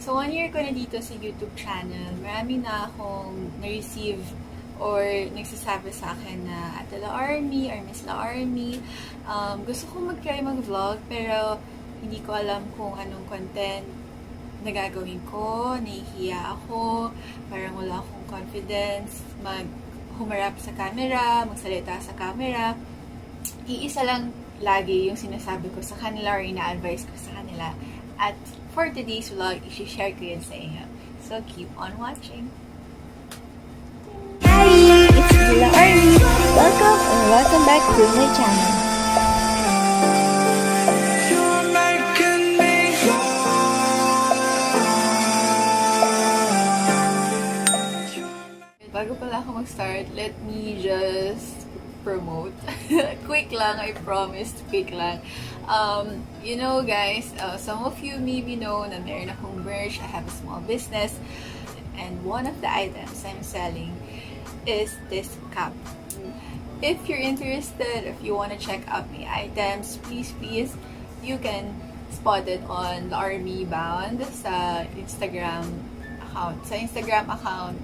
So, 1 year ko na dito sa YouTube channel. Marami na akong na-receive or nagsasabi sa akin na Ate Laarmy or Miss Laarmy. Gusto ko mag-try mag-vlog pero hindi ko alam kung anong content na gagawin ko. Nahihiya ako. Parang wala akong confidence humarap sa camera, magsalita sa camera. Iisa lang lagi yung sinasabi ko sa kanila or ina-advise ko sa kanila. At for today's vlog, i-share ko yun sa inyo. So, keep on watching! Hi! It's Laarmy! Welcome back to my channel. Bago pala ako mag-start, let me just promote. Quick lang, I promise. Quick lang. You know guys, some of you maybe know na meron akong merch. I have a small business. And one of the items I'm selling is this cup. If you're interested, if you want to check out my items, please, you can spot it on Laarmy Bound sa Instagram account.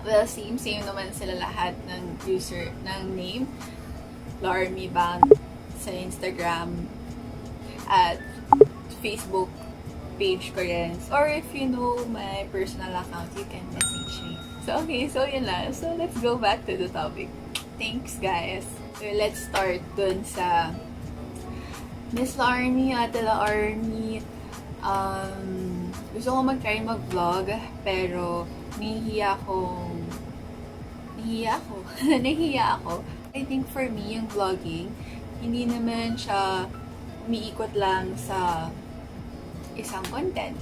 Well, same naman sila lahat ng user, ng name. Laarmy Bound sa Instagram at Facebook page ko rin. Or if you know my personal account, you can message me. So, okay. So, yun lang. So, let's go back to the topic. Thanks, guys. So, let's start dun sa Miss Laarmy, Ate Laarmy. Gusto ko mag-try mag-vlog, pero nahihiya ako. I think for me, yung vlogging, hindi naman siya umiikot lang sa isang content.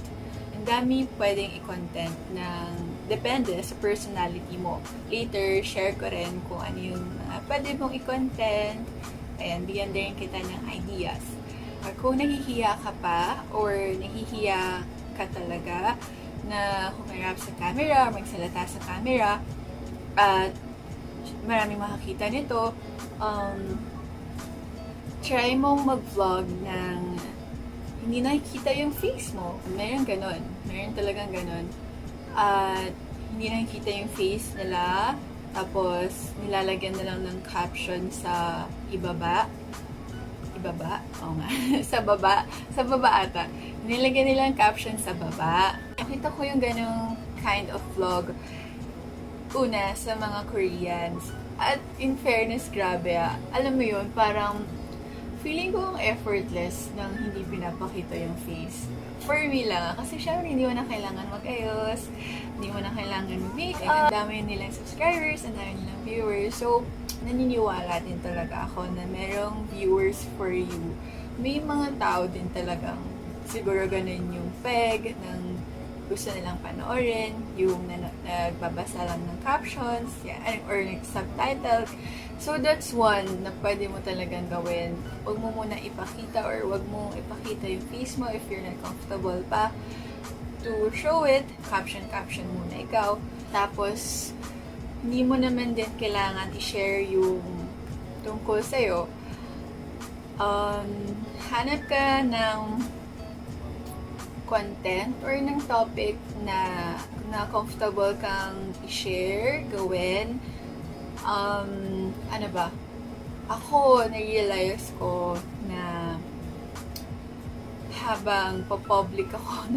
Ang dami pwedeng i-content ng depende sa personality mo. Later, share ko rin kung ano yung pwede mong i-content. Ayan, bigyan din kita ng ideas. Or kung nahihiya ka pa or nahihiya ka talaga na humarap sa camera or magsalita sa camera at maraming makakita nito, try mong mag-vlog ng hindi nakikita yung face mo. Meron talagang ganon. At hindi nakikita yung face nila, tapos nilalagyan na lang ng caption sa ibaba. Oo nga. Sa baba ata. Nilagyan nila ang caption sa baba. Nakita ko yung ganong kind of vlog una sa mga Koreans. At in fairness, grabe alam mo yun, parang feeling ko ang effortless nang hindi pinapakita yung face. For me lang, kasi syempre hindi mo na kailangan mag-ayos, hindi mo na kailangan make-up, ang dami nilang subscribers, ang dami nilang viewers. So, naniniwala din talaga ako na merong viewers for you. May mga tao din talagang siguro ganun yung peg ng gusto nilang panoorin, yung nagbabasa lang ng captions, or subtitle. So, that's one na pwede mo talagang gawin. Huwag mo muna ipakita or huwag mo ipakita yung face mo if you're not comfortable pa to show it. Caption muna ikaw. Tapos, hindi mo naman din kailangan i-share yung tungkol sa'yo. Hanap ka ng content or ng topic na comfortable kang i-share, gawin. Ano ba? Ako, na-realize ko na habang pa-public ako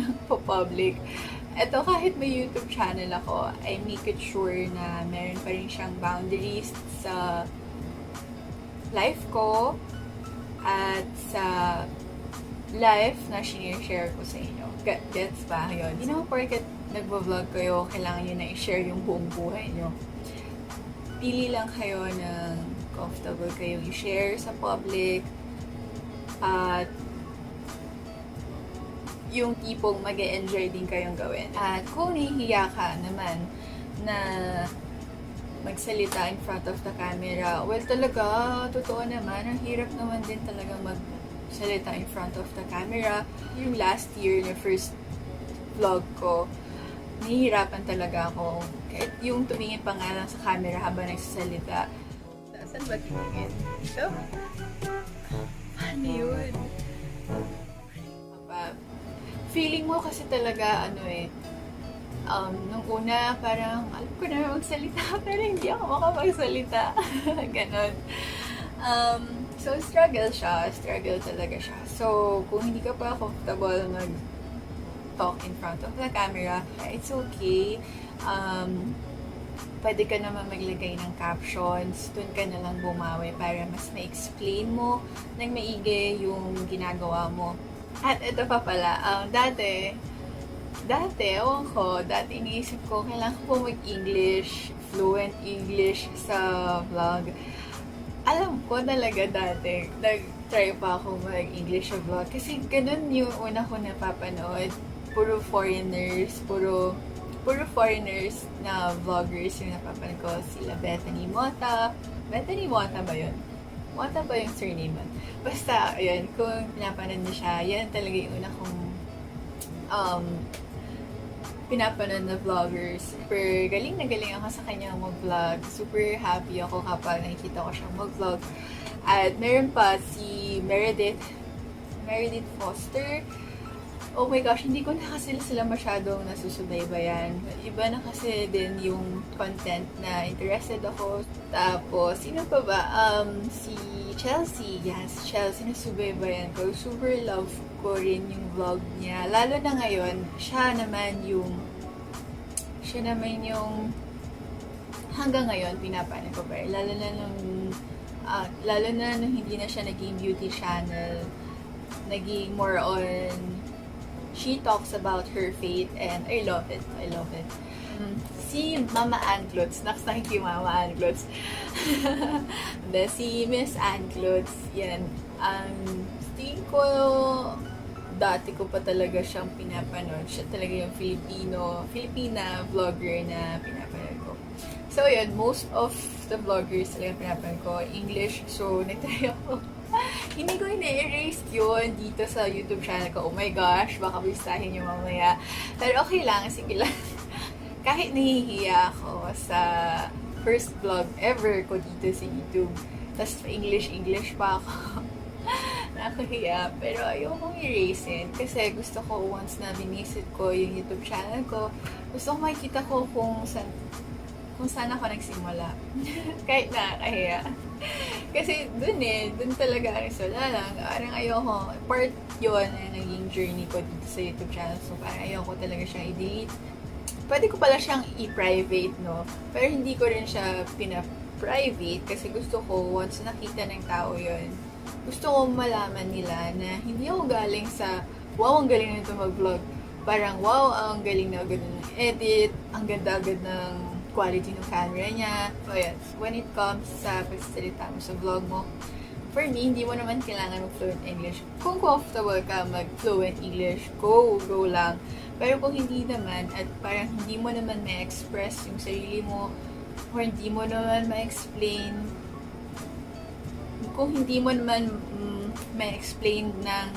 eto kahit may YouTube channel ako, I make it sure na meron pa rin siyang boundaries sa life ko at sa life na share ko sa inyo. Gets ba? Yun. Hindi naman porket nagvo-vlog kayo, kailangan nyo na i-share yung buong buhay nyo. Pili lang kayo ng comfortable kayong i-share sa public at yung tipong mag-e-enjoy din kayong gawin. At kung nahihiya ka naman na magsalita in front of the camera, well talaga, totoo naman, ang hirap naman din talaga magsalita in front of the camera. Yung last year na first vlog ko, nahihirapan talaga ako. Kahit yung tumingin pa nga lang sa camera habang nagsasalita. Saan ba tingin? Ito? Paano yun? feeling mo kasi talaga, nung una, parang alam ko na magsalita, pero hindi ako makapagsalita. Ganon. So, struggle talaga siya. So, kung hindi ka pa comfortable mag-talk in front of the camera, it's okay. Pwede ka naman maglagay ng captions, dun ka na lang bumawi para mas ma-explain mo ng maigi yung ginagawa mo. At ito pa pala, dati, iniisip ko, kailangan ko mag-English, fluent English sa vlog. Alam ko talaga dati, nag-try pa ako mag-English sa vlog. Kasi ganun yung una ko napapanood. Puro foreigners na vloggers yung napapanood ko. Sila Bethany Mota. Bethany Mota ba yun? Mota ba yung surname nun? Basta, yun, kung pinapanood niya siya, yan talaga yung una kong pinapanood na vloggers. Super galing na galing ako sa kanya mag-vlog. Super happy ako kapag nakikita ko siyang mag-vlog. At meron pa si Meredith Foster. Oh my gosh, hindi ko na kasi sila masyadong nasusubaybayan. Iba na kasi din yung content na interested ako. Tapos, sino pa ba? Si Chelsea. Yes, Chelsea nasubaybayan ko. Super love ko rin yung vlog niya. Lalo na ngayon, siya naman yung hanggang ngayon pinapanood ko pa rin. Lalo na nung hindi na siya naging beauty channel. Naging more on she talks about her faith and I love it. Si Mama Ann Clots, nakasakit yung Mama Ann Clots. Si Miss Ann Clots, yan. Tingin ko, dati ko pa talaga siyang pinapanood. Siya talaga yung Filipina vlogger na pinapanood ko. So yun, most of the vloggers talaga pinapanood ko English. So, nagtry ako. Hindi ko ina-erase yun dito sa YouTube channel ko. Oh my gosh, baka bistahin nyo mamaya. Pero okay lang, sige lang. Kahit nahihiya ako sa first vlog ever ko dito sa YouTube. Tapos English pa ako. Nakahiya. Pero ayokong erase it. Kasi gusto ko once na binisit ko yung YouTube channel ko, gusto ko makikita ko kung saan ako nagsimula. Kahit nakakahiya. Kasi dun talaga, wala lang. Parang ayoko, part yun na naging journey ko dito sa YouTube channel. So parang ayoko talaga siyang i-delete. Pwede ko pala siyang i-private, no? Pero hindi ko rin siya pina-private kasi gusto ko, once nakita ng tao yun, gusto ko malaman nila na hindi ako galing sa, wow, ang galing na ito mag-vlog. Parang, wow, ang galing na agad ng edit, ang ganda agad ng quality ng camera niya. So, yes, when it comes sa pagsasalita mo sa vlog mo, for me, hindi mo naman kailangan mag-fluent English. Kung comfortable ka mag-fluent English, go lang. Pero kung hindi naman, at parang hindi mo naman ma-express yung sarili mo, or hindi mo naman ma-explain, kung hindi mo naman ma-explain ng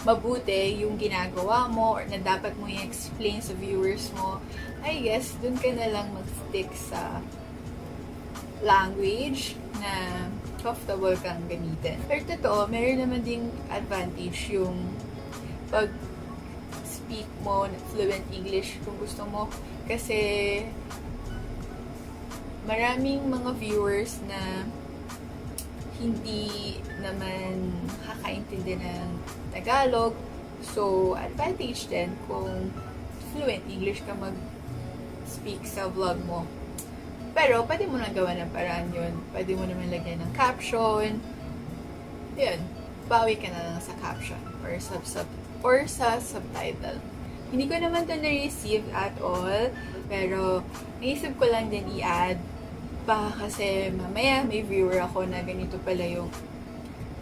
mabuti yung ginagawa mo or na dapat mo i-explain sa viewers mo, I guess, dun ka na lang mag-stick sa language na comfortable kang gamitin. Pero totoo, meron naman ding advantage yung pag-speak mo fluent English kung gusto mo. Kasi maraming mga viewers na hindi naman kakaintindi ng Tagalog. So, advantage din kung fluent English ka mag-speak sa vlog mo. Pero, pwede mo nang gawa ng paraan yun. Pwede mo naman lagyan ng caption. Yun. Bawi ka na lang sa caption or sa subtitle. Hindi ko naman ito na-receive at all. Pero, naisip ko lang din i-add. Baka kasi mamaya may viewer ako na ganito pala yung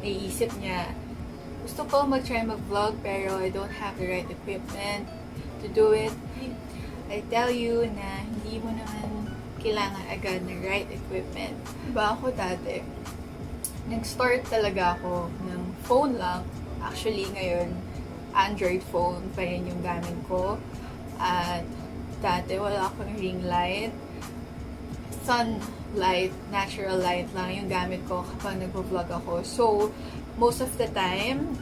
naiisip niya. Gusto ko mag-try mag-vlog pero I don't have the right equipment to do it. I tell you na hindi mo naman kailangan agad ng right equipment. Diba ako dati, nag-start talaga ako ng phone lang. Actually ngayon, Android phone pa rin yung gamit ko. At dati wala akong ring light. Sunlight, natural light lang yung gamit ko kapag nag-vlog ako. So, most of the time,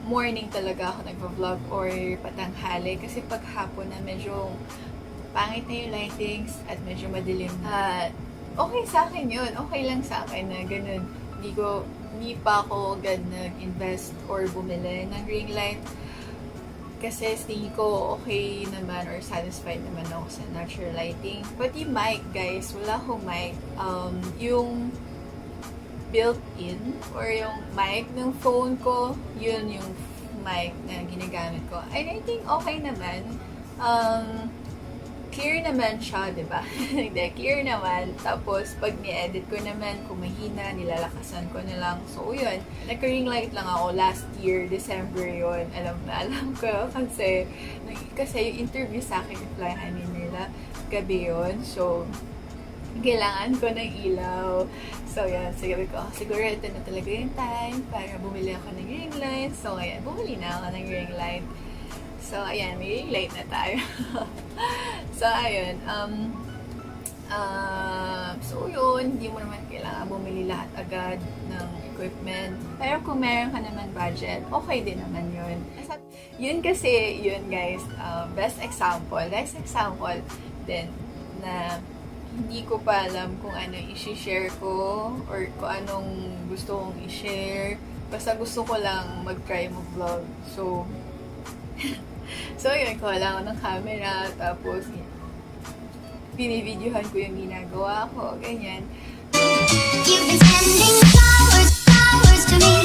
morning talaga ako nagvo-vlog or patanghali. Kasi pag hapon na medyo pangit na yung lightings at medyo madilim na. Okay sa akin yun. Okay lang sa akin na ganun. Hindi pa ako agad nag-invest or bumili ng ring light. Kasi tingin ko okay naman or satisfied naman ako sa natural lighting. But yung mic, guys, wala akong mic. Yung built-in or yung mic ng phone ko, yun yung mic na ginagamit ko. And I think okay naman. Clear naman siya, diba? Hindi, clear naman. Tapos, pag ni-edit ko naman, kung mahina, nilalakasan ko na lang. So, yun. Nagka-ring light lang ako last year, December yun. Alam ko. Kasi yung interview sa akin, applyan nila gabi yun. So, kailangan ko ng ilaw. So, yan. Sabi ko, siguro ito na talaga yung time para bumili ako ng ring light. So, ayan. Bumili na ako ng ring light. So, ayan, may ring light na tayo. So, ayun. So, yun. Hindi mo naman kailangan bumili lahat agad ng equipment. Pero kung meron ka naman budget, okay din naman yun. Yun kasi, yun guys, best example din na hindi ko pa alam kung ano i-share ko or kung anong gusto kong i-share. Basta gusto ko lang mag-try mag-vlog. So, yun, kuha lang ako ng camera, tapos, binivideohan ko yung ginagawa ko, ganyan. You've been sending flowers to me.